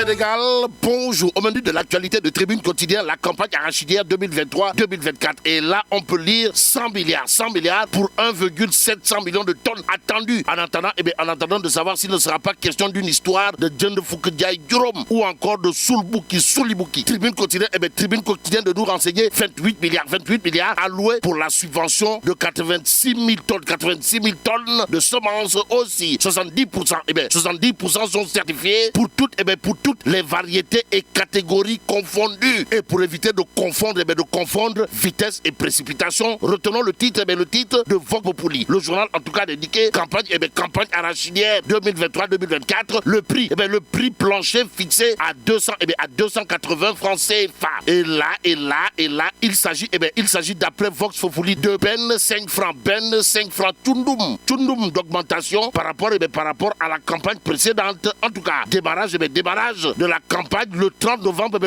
Sénégal, bonjour. Au menu de l'actualité de Tribune Quotidien, la campagne arachidière 2023-2024. Et là, on peut lire 100 milliards pour 1,700 millions de tonnes attendues. En attendant de savoir s'il ne sera pas question d'une histoire de John de Fouquediaï Durom ou encore de Soulibouki. Tribune Quotidien de nous renseigner 28 milliards alloués pour la subvention de 86 000 tonnes de semences aussi. 70% sont certifiés pour toutes les variétés et catégories confondues. Et pour éviter de confondre vitesse et précipitation, retenons le titre de Vox Populi. Le journal en tout cas dédié campagne arachidière 2023-2024. Le prix plancher fixé à 280 francs CFA. Et là, il s'agit d'après Vox Populi de 5 francs Tundum d'augmentation par rapport à la campagne précédente. En tout cas, démarrage de la campagne le 30 novembre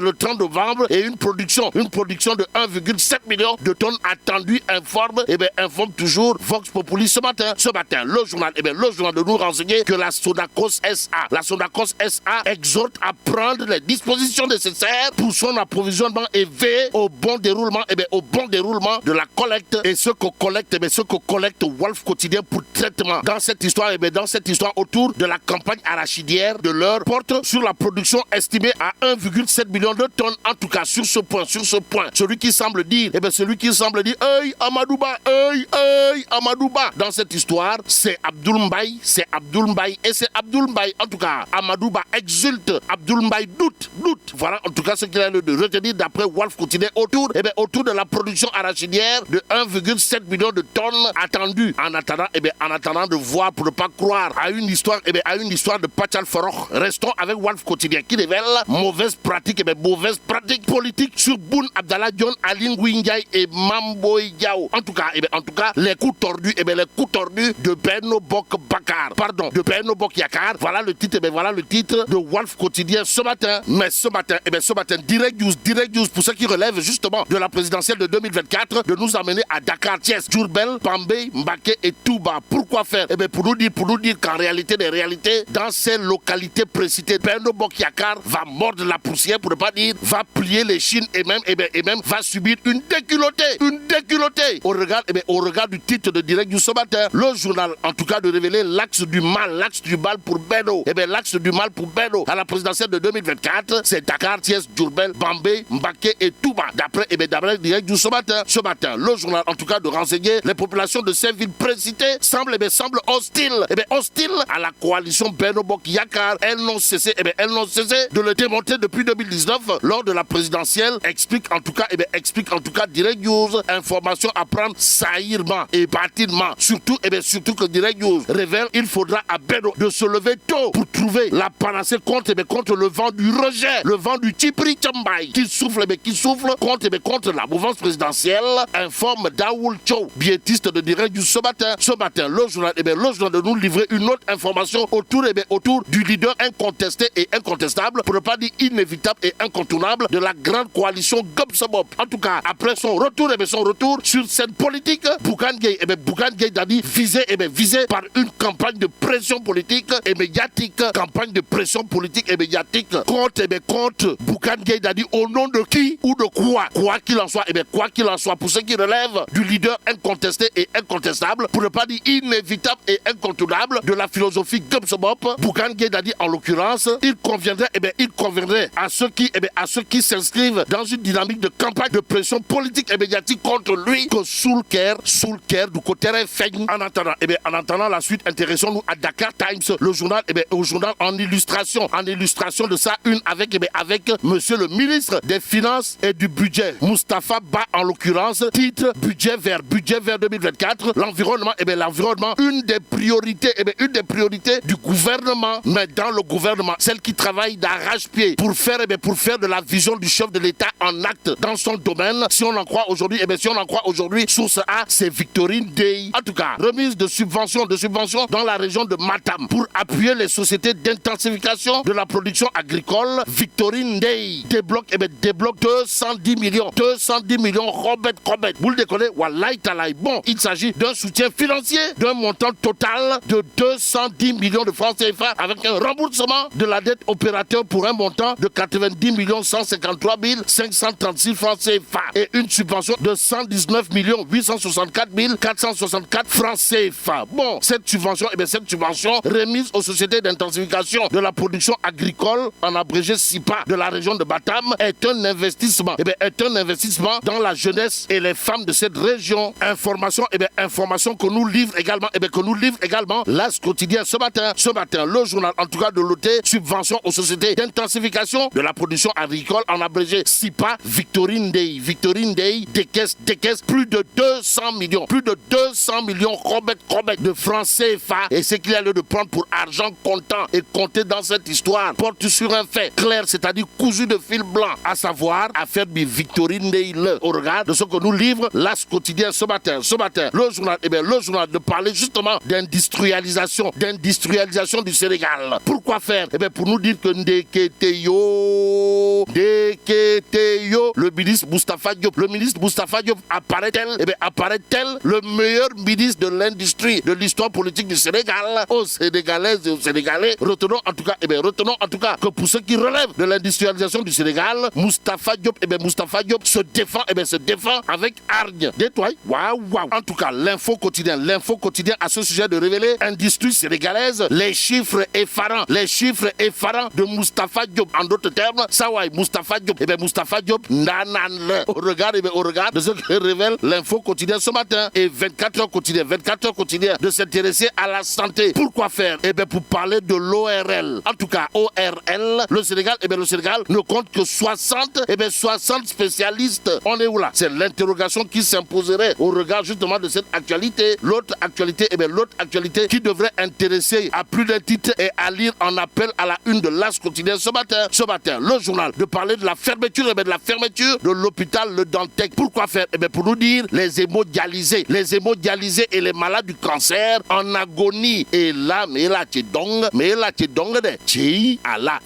et une production de 1,7 million de tonnes attendues, informe toujours Vox Populi ce matin. Le journal de nous renseigner que la Sonacos SA exhorte à prendre les dispositions nécessaires pour son approvisionnement et veiller au bon déroulement de la collecte et ce que collecte Wolf Quotidien pour traitement dans cette histoire autour de la campagne arachidière de l'heure porte sur la production estimée à 1,7 million de tonnes. En tout cas, sur ce point, celui qui semble dire hey Amadouba dans cette histoire, c'est Abdoul Mbaye. Et c'est Abdoul Mbaye, en tout cas, Amadouba exulte, Abdoul Mbaye doute. Voilà, en tout cas, ce qu'il a de retenir d'après Wolf Quotidien autour de la production arachidière de 1,7 million de tonnes attendues. En attendant de voir, pour ne pas croire à une histoire de Pachal Farouk. Restons avec Wolf Quotidien qui révèle mauvaise pratique politique sur Boun Abdallah Dionne, Aline Ngouille et Mamboy Diao. En tout cas, les coups tordus de Benno Bok Yakaar. Voilà le titre de Wolf Quotidien ce matin. Mais ce matin, Direct News pour ceux qui relèvent justement de la présidentielle de 2024, de nous amener à Dakar, Thiès, Diourbel, Bambey, Mbacké et Touba. Pourquoi faire? Pour nous dire qu'en réalité des réalités, dans ces localités précitées, Benno Bok Yakaar va mordre la poussière, pour ne pas dire va plier les chines et même va subir une déculottée. Au regard du titre de Direct News ce matin, le journal en tout cas de révéler l'axe du mal pour Benno. L'axe du mal pour Benno à la présidentielle de 2024, c'est Dakar, Thiès, Diourbel, Bambey, Mbacké et Touba. D'après Direct News ce matin, le journal en tout cas de renseigner les populations de ces villes précitées semblent hostiles à la coalition Benno Bok Yakaar. Elles n'ont cessé de le démontrer depuis 2019 lors de la présidentielle. Explique en tout cas Direct News. Information à prendre saillamment et bâtiment. Surtout que Direct News révèle il faudra à Benno de se lever tôt pour trouver la panacée contre le vent du rejet, le vent du Tchipri Tchambay qui souffle contre la mouvance présidentielle, informe Daoul Chow, biétiste de Direct News ce matin. Le journal de nous livrer une autre information autour du leader incontesté et incontestable, pour ne pas dire inévitable et incontournable, de la grande coalition Gobsobop. En tout cas, après son retour sur cette politique, Bougane Gueye Dany visé par une campagne de pression politique et médiatique contre Bougane Gueye Dany au nom de qui ou de quoi qu'il en soit, pour ceux qui relèvent du leader incontesté et incontestable, pour ne pas dire inévitable et incontournable de la philosophie Gobsobop, Bougane Gueye Dany en l'occurrence, il conviendrait à ceux qui s'inscrivent dans une dynamique de campagne de pression politique et médiatique contre lui que Soulker du côté feign. En attendant la suite, intéressons-nous à Dakar Times, le journal en illustration de ça, une avec monsieur le ministre des Finances et du Budget, Moustapha Ba en l'occurrence, titre budget vert 2024, l'environnement, une des priorités du gouvernement, mais dans le gouvernement, celle qui travaille d'arrache-pied pour faire de la vision du chef de l'État en acte dans son domaine. Si on en croit aujourd'hui, source A, c'est Victorine Dey. En tout cas, remise de subventions dans la région de Matam pour appuyer les sociétés d'intensification de la production agricole. Victorine Dey débloque 210 millions. Robert, vous le déconnez, wallahi talaï. Bon, il s'agit d'un soutien financier d'un montant total de 210 millions de francs CFA avec un remboursement de la dette au opérateur pour un montant de 90 153 536 francs CFA et une subvention de 119 864 464 francs CFA. Bon, cette subvention remise aux sociétés d'intensification de la production agricole, en abrégé SIPA, de la région de Batam, est un investissement. Dans la jeunesse et les femmes de cette région. Information que nous livre également l'As quotidien ce matin, le journal en tout cas de l'OT, subvention aux sociétés d'intensification de la production agricole, en abrégé SIPA, Victorine Day, décaisse plus de 200 millions de francs CFA, et ce qu'il a lieu de prendre pour argent comptant et compter dans cette histoire porte sur un fait clair, c'est-à-dire cousu de fil blanc, à savoir affaire de Victorine Day, au regard de ce que nous livre l'As quotidien ce matin, le journal de parler justement d'industrialisation du Sénégal. Pourquoi faire? Pour nous dire que Ndeketeyo, le ministre Moustapha Diop apparaît-elle le meilleur ministre de l'industrie de l'histoire politique du Sénégal. Aux Sénégalaises et aux Sénégalais, retenons en tout cas que pour ceux qui relèvent de l'industrialisation du Sénégal, Moustapha Diop se défend avec hargne. Détoile. Waouh. En tout cas, l'info quotidien à ce sujet de révéler industrie sénégalaise, les chiffres effarants de Moustapha Diop. En d'autres termes, Sawai Moustapha Diop, nanan au regard de ce que révèle l'info quotidien ce matin, et 24 heures quotidien de s'intéresser à la santé. Pourquoi faire? Pour parler de l'ORL. En tout cas, ORL, le Sénégal ne compte que 60 spécialistes. On est où là? C'est l'interrogation qui s'imposerait au regard justement de cette actualité. L'autre actualité qui devrait intéresser à plus d'un titre et à lire en appel à la une de l'As quotidien ce matin, le journal de parler de la fermeture de l'hôpital Le Dantec. Pourquoi faire? Pour nous dire les hémodialysés et les malades du cancer en agonie. Et là, mais là, tu dong de Tchi Allah.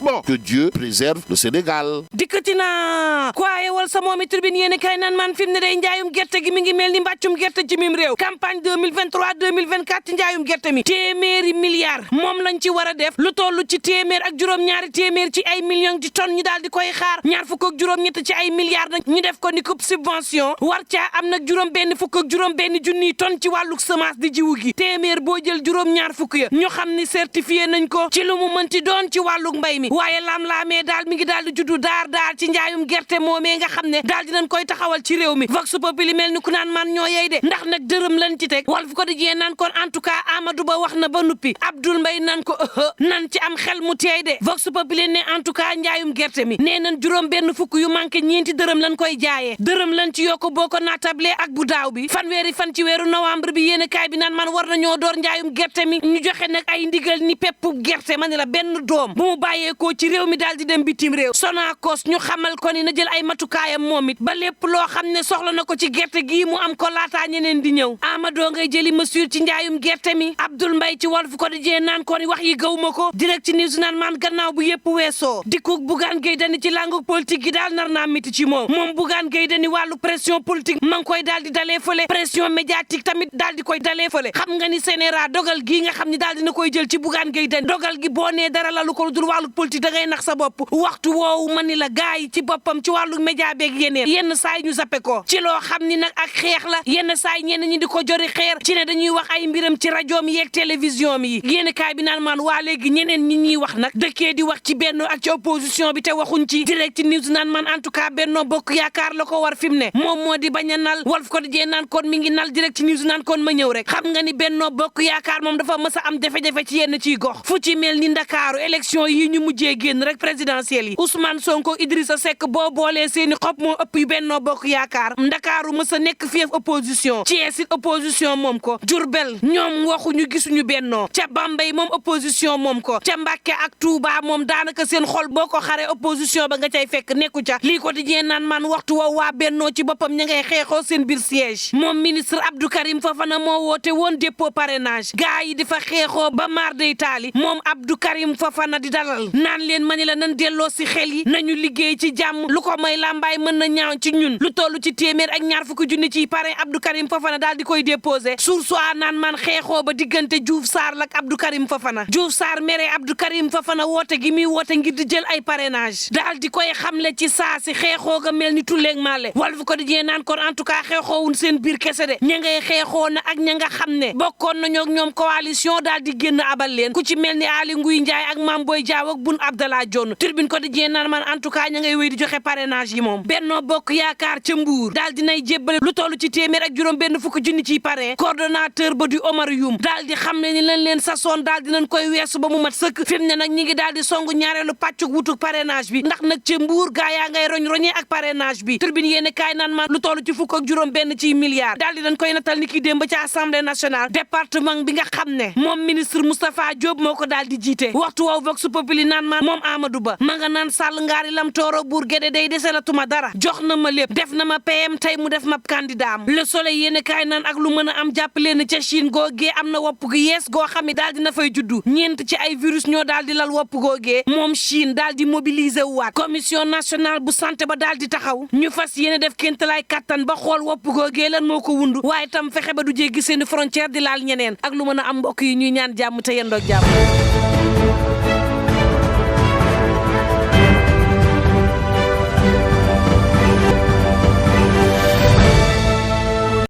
Bon, que Dieu préserve le Sénégal. Dikkatina quoi wal sa moomi tribune yéene kay nan man fi mu ne day njaayum gerte gi mi ngi mel ni mbàccum gerte ci mim réew. Campagne 2023-2024 njaayum gerte mi téeméeri milliards moom lañ ci war a def, lu toll ci téeméer ak juróom-ñaari téeméer ci ay millions di tonnes ñu daal di koy xaar. ñaar fukk ak juróom-ñett ci ay milliards nag ñu def ko ni coupe subvention, war caa am nag juróom-benn fukk ak juróom-benn junniy tonnes ci wàllug semence di jiwu gi. téeméer boo jël juróom-ñaar fukk ya ñu xam ni certifié nañ ko ci lu mu mënti doon ci wàllug mbay mi. waaye lam-laamee daal mi ngi daal di juddu daar ci njaayum gerte moomee nga xam ne daal dinañ koy taxawal ci réew mi. Vox Populi mel ni ku naan man ñoo yey de, ndax nag dërëm lañ ci teg. Walf Quotidien naan kon en tout cas Amadou Ba wax na ba nuppi, Abdoul Mbaye nan ko nan ci am xel mu teey de. Vox Populi ne en tout cas njaayum gerte mi nee nañ juróom benn fukk yu manqué ñeenti dërëm lañ koy jaayee. dërëm lañ ci yokk boo ko naatable ak bu daaw bi. fanweeri fan ci weeru novembre bi yéen kaay bi naan man war nañoo door njaayum gerte mi. ñu joxe nag ay ndigal ni peppu gerte ma ne la benn doom bu mu bàyyeekoo ci réew mi daal di dem bitim réew. Sonacos ñu xamal ko ni na jël ay matukaayam moom it ba lépp loo xam ne soxla na ko ci gerte gii mu am ko laataa ñeneen di ñëw. Amadou ngay jëli mesure ci njaayum gerte mi. Abdoul Mbaye ci Walf Quotidien naan ko ni wax yi gaw ma ko. Direct News naan man gannaaw bu yëpp weesoo dikkug Bougane Gueye Dany ci langue politique gi daal nar naa miti ci moom Bougane Gueye Dany wàllu pression politique ma ngi koy daal di dalee fële, pression médiatique tamit daal di koy dalee fële. xam nga ni CNRA dogal gii nga xam ni daal dina koy jël ci Bougane Gueye Dany dogal gi boo nee dara la lu ko dul wàllu politique da ngay nax sa bopp. waxtu woowu ma ni la gaay yi ci boppam ci wàllu média beeg yenn saa yi ñu zappe ko ci loo xam ni nag ak xeex la. yenn saa yi ñenn ñi di ko jori xeer ci ne dañuy wax ay mbiram ci rajo mi yeeg télévision mi yéen kaay bi naan maan waa léegi ñeneen ñi ñuy wax nag dëkkee di wax ci Benno ak ci opposition bi te waxuñ ci. Direct News naan man en tout cas Benno Bokk Yaakaar la ko war fi mu ne moom moo di bañ a nal. Walf Quotidien naan kon mi ngi nal. Direct News naan kon ma ñëw rek. xam nga ni Benno Bokk Yaakaar moom dafa mës a am jafe-jafe ci yenn ciy gox fu ci mel ni Ndakaaru élection yi ñu mujjee génn rek présidentielle yi Ousmane Sonko Idrissa Seck boo boolee seeni xob moo ëpp yu Benno Bokk Yaakaar. Ndakaaru mës a nekk fief opposition, Thiès it opposition moom ko, Diourbel ñoom waxuñu gisuñu Benno, ca Bambey moom opposition moom ko, ca Mbàkke ak Touba moom daanaka seen xol boo ko xaree opposition ba nga cay fekk nekku ca. lii ko di jeen naan man waxtu woowu waa Benno ci boppam ña ngay xeexoo seen biir siège. moom ministre Abdou Karim Fofana moo woote woon dépôt parrainage gaa yi di fa xeexoo ba maar day taali moom Abdou Karim Fofana di dalal naan leen mani la nan delloo si xel yi nañu liggéey ci jàmm lu ko may làmbaay mën na ñaaw ci ñun. lu toll ci téeméer ak ñaar fukki junni ci parrain Abdou Karim Fofana daal di koy déposé source a naan man xeexoo ba diggante Diouf Sarr lak Abdou Karim Fofana. Diouf Sarr mere Abdou Karim Karim Fofana woote gi muy woote ngir di jël ay parrainage daal di koy xamle ci saa si xeexoo ga mel ni tulleeg maale Walf Quotidien naan kon en tout cas xeexoowun seen biir kese de ña ngay xeexoo na ak ña nga xam ne bokkoon nañoo ak ñoom coalition daal di génn abal leen ku ci mel ni Aly Ngouille Ndiaye ak Mame Boye Diao ak Boun Abdallah Dionne Tribune Quotidien naan man en tout cas ña ngay wéy di joxe parrainage yi moom Benno Bokk Yaakaar ca Mbuur daal dinay jébbale lu toll ci téeméer ak juróom benn fukk junni ciy parrain coordonnateur ba di Omar Youm daal di xam ne ni lañ leen sasoon daal dinañ koy weesu ba mu mat sëkk fi mu ne nag ñi ngi daal di songu ñaareelu pàccuk wutuk parrainage bi ndax nag ca Mbuur gaa yaa ngay roñ-roñee ak parrainage bi Tribune yéene kaay naan man lu toll ci fukk ak juróom benn ci milliards daal di dañ koy natal ni ki démb ci Assemblée nationale département bi nga xam ne moom ministre Moustapha Diop moo ko daal di jiite waxtu woow Vox Populi naan man moom Amadou Ba ma nga naan Sall ngaari lam tooro buur géde day dese la tuma dara jox na ma lépp def na ma PM tey mu def ma candidat am Le Soleil yéene kaay naan ak lu mën a am jàpp leen ca Chine googee am na wopp gu yees goo xam ne daal dina fay juddu ñeent ci ay virus ñoo daal di lal wopp googee moom Chine daal di mobiliser waat commission nationale bu santé ba daal di taxaw ñu fas yéene def kéntalaay kattan ba xool wopp googee lan moo ko wundu waaye tam fexe ba du jéggi seeni frontière di laal ñeneen ak lu mën a am mbokk yi ñuy ñaan jàmm te yendoog jàmm